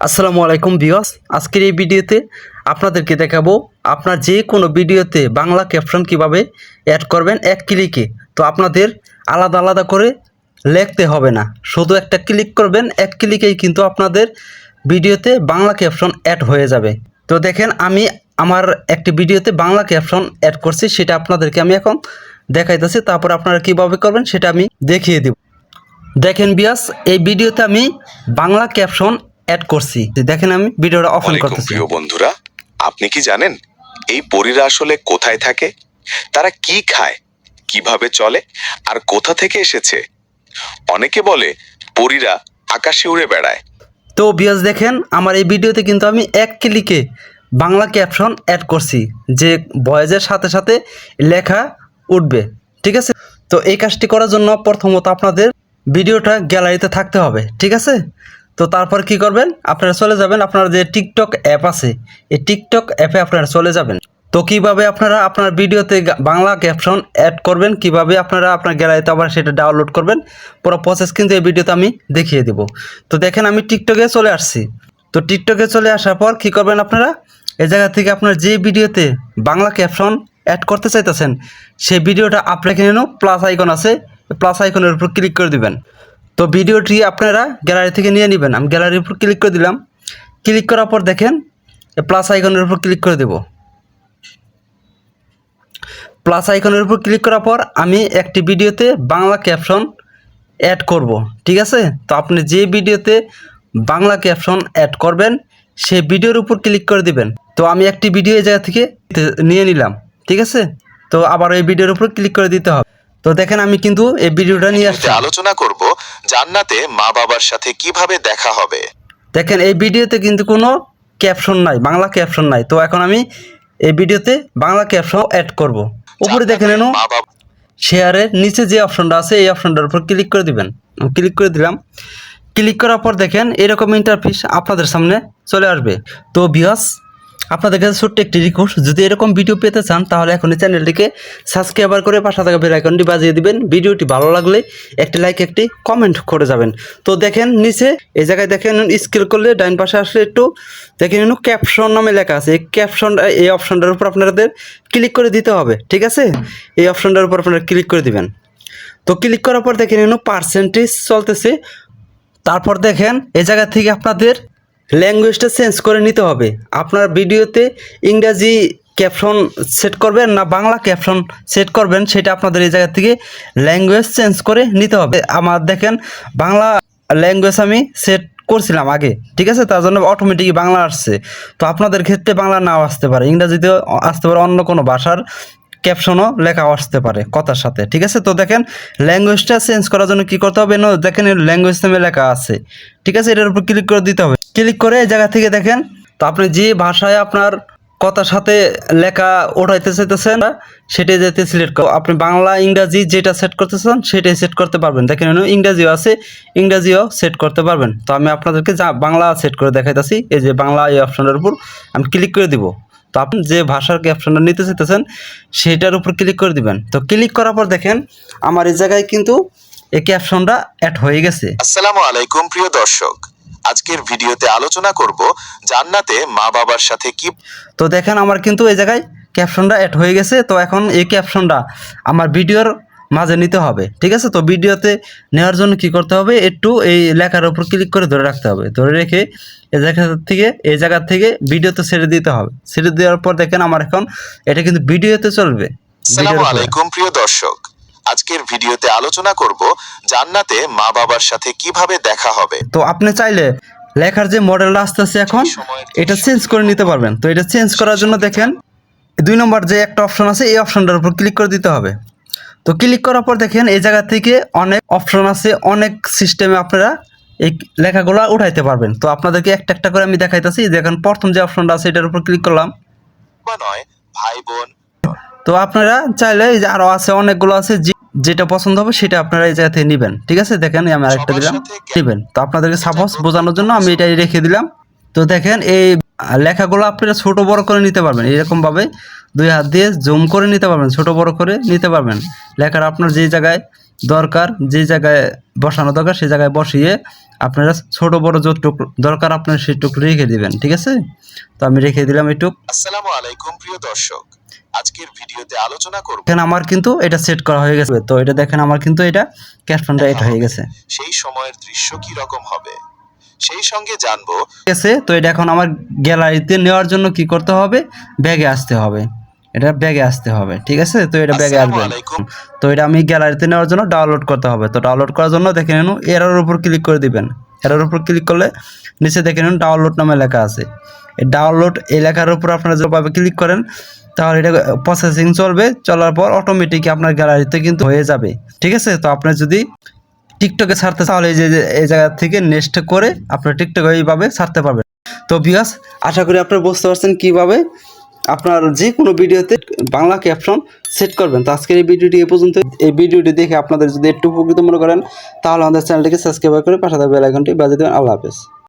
আসসালামু আলাইকুম ভিউয়ার্স, আজকের এই ভিডিওতে আপনাদেরকে দেখাবো আপনার যে কোনো ভিডিওতে বাংলা ক্যাপশন কিভাবে অ্যাড করবেন এক ক্লিকে। তো আপনাদের আলাদা আলাদা করে লিখতে হবে না, শুধু একটা ক্লিক করবেন, এক ক্লিকেই কিন্তু আপনাদের ভিডিওতে বাংলা ক্যাপশন অ্যাড হয়ে যাবে। তো দেখেন, আমি আমার একটি ভিডিওতে বাংলা ক্যাপশন অ্যাড করছি, সেটা আপনাদেরকে আমি এখন দেখাইতেছি। তারপর আপনারা কীভাবে করবেন সেটা আমি দেখিয়ে দেব। দেখেন ভিউয়ার্স, এই ভিডিওতে আমি বাংলা ক্যাপশন অ্যাড করছি। দেখেন, আমি ভিডিওটা ওপেন করতেছি। প্রিয় বন্ধুরা, আপনি কি জানেন এই পরীরা আসলে কোথায় থাকে, তারা কি খায়, কিভাবে চলে আর কোথা থেকে এসেছে? অনেকে বলে পরীরা আকাশে উড়ে বেড়ায়। তো ভিউয়ার্স দেখেন, আমার এই ভিডিওতে কিন্তু আমি এক ক্লিকে বাংলা ক্যাপশন অ্যাড করছি, যে ভয়েসের সাথে সাথে লেখা উঠবে। ঠিক আছে, তো এই কাজটি করার জন্য প্রথমত আপনাদের ভিডিওটা গ্যালারিতে থাকতে হবে। ঠিক আছে, তো তারপর কি করবেন, আপনারা চলে যাবেন আপনার যে টিকটক অ্যাপ আছে, এই টিকটক অ্যাপে আপনারা চলে যাবেন। তো কিভাবে আপনারা আপনার ভিডিওতে বাংলা ক্যাপশন অ্যাড করবেন, কিভাবে আপনারা আপনার গ্যালারিতে আবার সেটা ডাউনলোড করবেন, পুরো প্রসেস কিন্তু এই ভিডিওতে আমি দেখিয়ে দেব। তো দেখেন, আমি টিকটকে চলে আসছি। তো টিকটকে চলে আসার পর কি করবেন, আপনারা এই জায়গা থেকে আপনার যে ভিডিওতে বাংলা ক্যাপশন অ্যাড করতে চাইতেছেন সেই ভিডিওটা আপনাকে নিয়ে প্লাস আইকন আছে, প্লাস আইকনের উপর ক্লিক করে দিবেন। তো ভিডিওটি আপনারা গ্যালারি থেকে নিয়ে নেবেন। আমি গ্যালারির উপর ক্লিক করে দিলাম। ক্লিক করার পর দেখেন প্লাস আইকনের উপর ক্লিক করে দেব। প্লাস আইকনের উপর ক্লিক করার পর আমি একটি ভিডিওতে বাংলা ক্যাপশন অ্যাড করব। ঠিক আছে, তো আপনি যে ভিডিওতে বাংলা ক্যাপশন অ্যাড করবেন সেই ভিডিওর উপর ক্লিক করে দিবেন। তো আমি একটি ভিডিও এই জায়গা থেকে নিয়ে নিলাম। ঠিক আছে, তো আবার এই ভিডিওর উপর ক্লিক করে দিতে হবে। তো দেখেন, আমি কিন্তু এই ভিডিওটা নিয়ে আসছি। আলোচনা করব জান্নাতে মা বাবার সাথে কিভাবে দেখা হবে। দেখেন, এই ভিডিওতে কিন্তু কোনো ক্যাপশন নাই, বাংলা ক্যাপশন নাই। তো এখন আমি এই ভিডিওতে বাংলা ক্যাপশন অ্যাড করব। উপরে দেখেন এনো শেয়ারের নিচে যে অপশনটা আছে এই অপশনটার উপর ক্লিক করে দিবেন। ক্লিক করে দিলাম। ক্লিক করার পর দেখেন এরকম ইন্টারফেস আপনাদের সামনে চলে আসবে। তো ভিউয়ার্স, আপনাদের কাছে ছোট্ট একটি রিকোয়েস্ট, যদি এরকম ভিডিও পেতে চান তাহলে এখনই চ্যানেলটিকে সাবস্ক্রাইব করে পাশে থাকা বেল আইকনটি বাজিয়ে দিবেন। ভিডিওটি ভালো লাগলে একটি লাইক, একটি কমেন্ট করে যাবেন। তো দেখেন নিচে এই জায়গায় দেখেন স্ক্রল করলে ডাইন পাশে আসলে একটু দেখেন ক্যাপশন নামে লেখা আছে। এই ক্যাপশনটা, এই অপশনটার উপর আপনাদের ক্লিক করে দিতে হবে। ঠিক আছে, এই অপশনটার উপর আপনারা ক্লিক করে দিবেন। তো ক্লিক করার পর দেখেন পার্সেন্টেজ চলতেছে। তারপর দেখেন এই জায়গা থেকে আপনাদের ল্যাঙ্গুয়েজটা চেঞ্জ করে নিতে হবে। আপনার ভিডিওতে ইংরাজি ক্যাপশন সেট করবেন না বাংলা ক্যাপশন সেট করবেন, সেটা আপনাদের এই জায়গা থেকে ল্যাঙ্গুয়েজ চেঞ্জ করে নিতে হবে। আমার দেখেন বাংলা ল্যাঙ্গুয়েজ আমি সেট করছিলাম আগে। ঠিক আছে, তার জন্য অটোমেটিকই বাংলা আসছে। তো আপনাদের ক্ষেত্রে বাংলা নাও আসতে পারে, ইংরাজিতেও আসতে পারে, অন্য কোনো ভাষার ক্যাপশনও লেখা আসতে পারে কথার সাথে। ঠিক আছে, তো দেখেন ল্যাঙ্গুয়েজটা চেঞ্জ করার জন্য কি করতে হবে, দেখেন ল্যাঙ্গুয়েজ নামে লেখা আছে। ঠিক আছে, এটার উপর ক্লিক করে দিতে হবে। ক্লিক করে এই জায়গা থেকে দেখেন, তো আপনি যে ভাষায় আপনার কথার সাথে লেখা ওঠাইতে চাইতেছেন সেটাই যেতে সিলেক্ট করো। আপনি বাংলা ইংরাজি যেটা সেট করতে চান সেটাই সেট করতে পারবেন। দেখেন ইংরাজিও আছে, ইংরাজিও সেট করতে পারবেন। তো আমি আপনাদেরকে যা বাংলা সেট করে দেখাইতেছি, এই যে বাংলা এই অপশনের উপর আমি ক্লিক করে দিব। তো আপনি যে ভাষার ক্যাপশনটা নিতে চাইতেছেন সেটার উপর ক্লিক করে দিবেন। তো ক্লিক করার পর দেখেন আমার এই জায়গায় কিন্তু এই ক্যাপশনটা অ্যাড হয়ে গেছে। আসসালামু আলাইকুম প্রিয় দর্শক, আজকের ভিডিওতে আলোচনা করব জান্নাতে মা বাবার সাথে কি। তো দেখেন আমার কিন্তু এই জায়গায় ক্যাপশনটা অ্যাড হয়ে গেছে। তো এখন এই ক্যাপশনটা আমার ভিডিওর মাঝে নিতে হবে। ঠিক আছে, তো ভিডিওতে নেওয়ার জন্য কি করতে হবে, একটু এই লেখার উপর ক্লিক করে ধরে রাখতে হবে। ধরে রেখে এই জায়গা থেকে ভিডিওতে ছেড়ে দিতে হবে। ছেড়ে দেওয়ার পর দেখেন আমার এখন এটা কিন্তু ভিডিওতে চলবে। আসসালামু আলাইকুম প্রিয় দর্শক, আজকের ভিডিওতে আলোচনা করব জান্নাতে মা বাবার সাথে কিভাবে দেখা হবে। তো আপনি চাইলে লেখার যে মডেলটা আসতেছে এখন এটা চেঞ্জ করে নিতে পারবেন। তো এটা চেঞ্জ করার জন্য দেখেন 2 নম্বর যে একটা অপশন আছে এই অপশনটার উপর ক্লিক করে দিতে হবে। তো ক্লিক করার পর দেখেন এই জায়গা থেকে অনেক অপশন আছে, অনেক সিস্টেমে আপনারা এই লেখাগুলো উঠাইতে পারবেন। তো আপনাদেরকে একটা একটা করে আমি দেখাইতেছি। দেখেন প্রথম যে অপশনটা আছে এটার উপর ক্লিক করলাম। নয় ভাই বোন। তো আপনারা চাইলে এই যে আরো আছে অনেকগুলো আছে, যেটা পছন্দ হবে সেটা আপনারা এই জায়গা থেকে নেবেন। ঠিক আছে, দেখেন আমি আরেকটা দিলাম, নেবেন। তো আপনাদেরকে সাপোজ বোঝানোর জন্য আমি এটাই রেখে দিলাম। তো দেখেন এই লেখাগুলো আপনারা ছোট বড় করে নিতে পারবেন, এরকম ভাবে 2 হাত দিয়ে জুম করে নিতে পারবেন, ছোট বড় করে নিতে পারবেন। লেখার আপনার যে জায়গায় দরকার, যে জায়গায় বসানো দরকার সেই জায়গায় বসিয়ে আপনারা ছোট বড় যতটুকু দরকার আপনার সেটুকু রেখে দিবেন, ঠিক আছে? তো আমি রেখে দিলাম একটু। আসসালামু আলাইকুম প্রিয় দর্শক, আজকের ভিডিওতে আলোচনা করব দেখেন আমার কিন্তু এটা সেট করা হয়ে গেছে। তো এটা দেখেন আমার কিন্তু এটা ক্যাপশনটা এটা হয়ে গেছে, সেই সময়ের দৃশ্য কি রকম হবে, সেই সঙ্গে জানবো। ঠিক আছে? তো এটা এখন আমার গ্যালারিতে নেওয়ার জন্য কি করতে হবে, ব্যাগে আসতে হবে, এটা ব্যাগে আসতে হবে, ঠিক আছে? তো এটা ব্যাগে আসসালামু আসবে। আলাইকুম। তো এটা আমি গ্যালারিতে নেওয়ার জন্য ডাউনলোড করতে হবে। তো ডাউনলোড করার জন্য দেখে নিন এরোর উপর ক্লিক করে দিবেন। এরোর উপর ক্লিক করলে নিচে দেখে নিন ডাউনলোড নামে লেখা আছে। এই ডাউনলোড এই লেখার উপর আপনারা যেভাবে ক্লিক করেন তাহলে এটা প্রসেসিং চলবে, চলার পর অটোমেটিক আপনার গ্যালারিতে কিন্তু হয়ে যাবে, ঠিক আছে? তো আপনি যদি টিকটকে ছাড়তে তাহলে এই যে এই জায়গা থেকে নেক্সট করে আপনার টিকটকে এইভাবে ছাড়তে পারবেন। তো ভিউয়ার্স, আশা করি আপনারা বুঝতে পারছেন কীভাবে আপনার যে কোনো ভিডিওতে বাংলা ক্যাপশন সেট করবেন। তো আজকের এই ভিডিওটি এ পর্যন্ত। এই ভিডিওটি দেখে আপনাদের যদি একটু উপকৃত মনে করেন তাহলে আমাদের চ্যানেলটিকে সাবস্ক্রাইব করে পাশে থাকা বেল আইকনটি বাজিয়ে দেবেন। আল্লাহ হাফেজ।